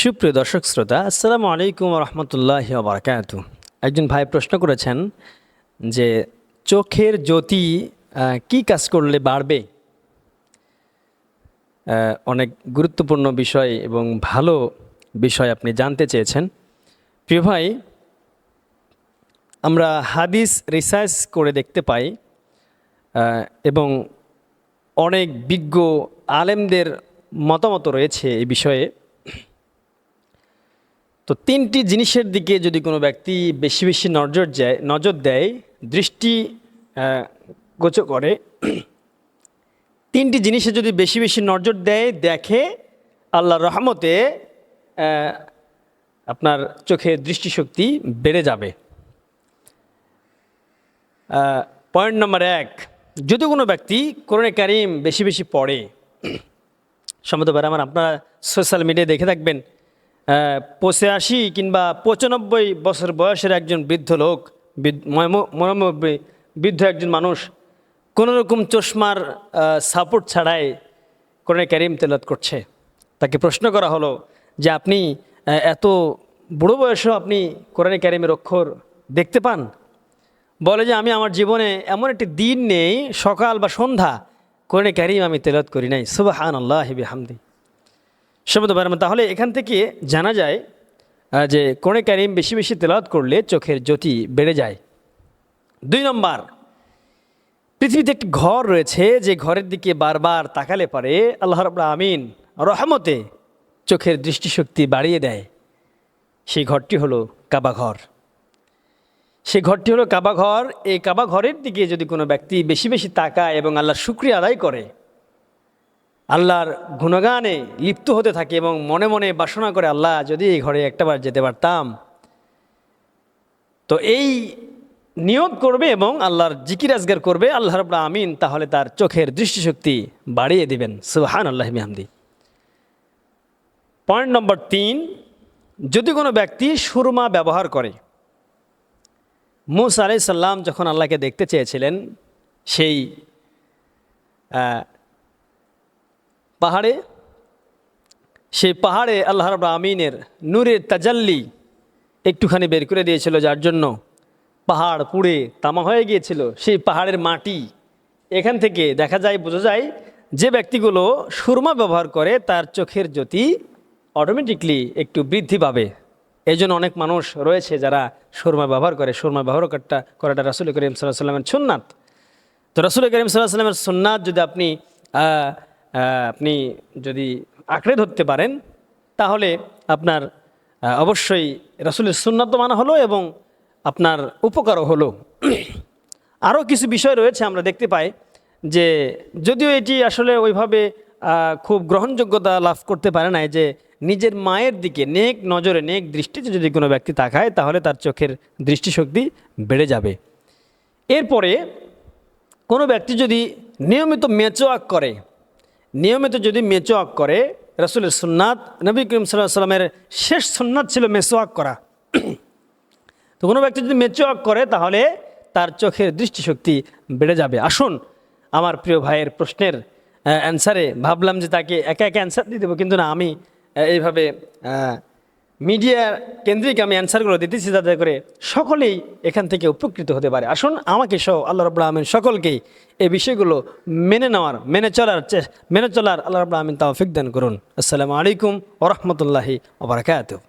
সুপ্রিয় দর্শক শ্রোতা, আসসালামু আলাইকুম রহমতুল্লাহি বারাকাতু। একজন ভাই প্রশ্ন করেছেন যে চোখের জ্যোতি কি কাজ করলে বাড়বে। অনেক গুরুত্বপূর্ণ বিষয় এবং ভালো বিষয় আপনি জানতে চেয়েছেন। প্রিয় ভাই, আমরা হাদিস রিসার্চ করে দেখতে পাই এবং অনেক বিজ্ঞ আলেমদের মতামত রয়েছে এই বিষয়ে। তো তিনটি জিনিসের দিকে যদি কোনো ব্যক্তি বেশি বেশি নজর দেয়, দৃষ্টি গোচর করে, তিনটি জিনিসে যদি বেশি বেশি নজর দেয়, দেখে, আল্লাহর রহমতে আপনার চোখের দৃষ্টিশক্তি বেড়ে যাবে। পয়েন্ট নম্বর 1, যদি কোনো ব্যক্তি কোরআনে কারীম বেশি বেশি পড়ে, সম্ভবত আমার আপনারা সোশ্যাল মিডিয়ায় দেখে থাকবেন 85 কিংবা 95 বছর বয়সের একজন বৃদ্ধ লোক, বৃদ্ধ একজন মানুষ কোনোরকম চশমার সাপোর্ট ছাড়াই কোরআনে কারীম তেলাওয়াত করছে। তাকে প্রশ্ন করা হলো যে আপনি এত বুড়ো বয়সেও আপনি কোরআনে কারীমের অক্ষর দেখতে পান? বলে যে আমি আমার জীবনে এমন একটি দিন নেই সকাল বা সন্ধ্যা কোরআনে কারীম আমি তেলাওয়াত করি নাই। সুবহানাল্লাহি বিহামদি। তাহলে এখান থেকে জানা যায় যে কোরআনে কারীম বেশি বেশি তেলাওয়াত করলে চোখের জ্যোতি বেড়ে যায়। 2 নম্বর, পৃথিবীতে একটি ঘর রয়েছে যে ঘরের দিকে বারবার তাকালে পারে আল্লাহ রাব্বুল আমিন রহমতে চোখের দৃষ্টিশক্তি বাড়িয়ে দেয়। সেই ঘরটি হলো কাবা ঘর। সেই ঘরটি হলো কাবা ঘর। এই কাবা ঘরের দিকে যদি কোনো ব্যক্তি বেশি বেশি তাকায় এবং আল্লাহর শুকরিয়া আদায় করে, আল্লাহর গুণগানে লিপ্ত হতে থাকে এবং মনে মনে বাসনা করে, আল্লাহ যদি এই ঘরে একটাবার যেতে পারতাম, তো এই নিয়ত করবে এবং আল্লাহর জিকির আজগার করবে, আল্লাহ রাব্বুল আমিন তাহলে তার চোখের দৃষ্টিশক্তি বাড়িয়ে দিবেন। সুবহানাল্লাহি বিহামদি। পয়েন্ট নম্বর 3, যদি কোনো ব্যক্তি সুরমা ব্যবহার করে, মূসা আলাইহিস সালাম যখন আল্লাহকে দেখতে চেয়েছিলেন সেই পাহাড়ে আল্লাহ রাব্বুল আমিনের নূরের তাজাল্লি একটুখানি বের করে দিয়েছিল, যার জন্য পাহাড় পুড়ে তামা হয়ে গিয়েছিল। সেই পাহাড়ের মাটি এখান থেকে দেখা যায়, বোঝা যায় যে ব্যক্তিগুলো সুরমা ব্যবহার করে তার চোখের জ্যোতি অটোমেটিকলি একটু বৃদ্ধি পাবে। এই জন্য অনেক মানুষ রয়েছে যারা সুরমা ব্যবহার করে। সুরমা ব্যবহার করাটা রাসূল করিম সাল্লাল্লাহু আলাইহি ওয়াসাল্লামের সুন্নাত। তো রাসূল করিম সাল্লাল্লাহু আলাইহি ওয়াসাল্লামের সুন্নাত যদি আপনি যদি আঁকড়ে ধরতে পারেন, তাহলে আপনার অবশ্যই রাসূলের সুন্নাত মানা হলো এবং আপনার উপকারও হলো। আরও কিছু বিষয় রয়েছে আমরা দেখতে পাই যে যদিও এটি আসলে ওইভাবে খুব গ্রহণযোগ্যতা লাভ করতে পারে না, যে নিজের মায়ের দিকে নেক নজরে নেক দৃষ্টিতে যদি কোনো ব্যক্তি তাকায় তাহলে তার চোখের দৃষ্টিশক্তি বেড়ে যাবে। এরপরে কোনো ব্যক্তি যদি নিয়মিত মেচোয়াক করে, রাসূলের সুন্নাত, নবী করিম সাল্লাল্লাহু আলাইহি ওয়াসাল্লামের শেষ সুন্নাত ছিল মেচোয়াক করা। তো কোনো ব্যক্তি যদি মেচোয়াক করে তাহলে তার চোখের দৃষ্টিশক্তি বেড়ে যাবে। আসুন, আমার প্রিয় ভাইয়ের প্রশ্নের অ্যান্সারে ভাবলাম যে তাকে একা একা অ্যান্সার দিয়ে দেবো, কিন্তু না, আমি এইভাবে মিডিয়া কেন্দ্রিক আমি অ্যান্সারগুলো দিতেছি যাতে করে সকলেই এখান থেকে উপকৃত হতে পারে। আসুন, আমাকে সহ আল্লাহ রাব্বুল আমিন সকলকেই এই বিষয়গুলো মেনে চলার আল্লাহ রাব্বুল আমিন তৌফিক দান করুন। আসসালামু আলাইকুম ওয়া রাহমাতুল্লাহি ওয়া বারাকাতুহু।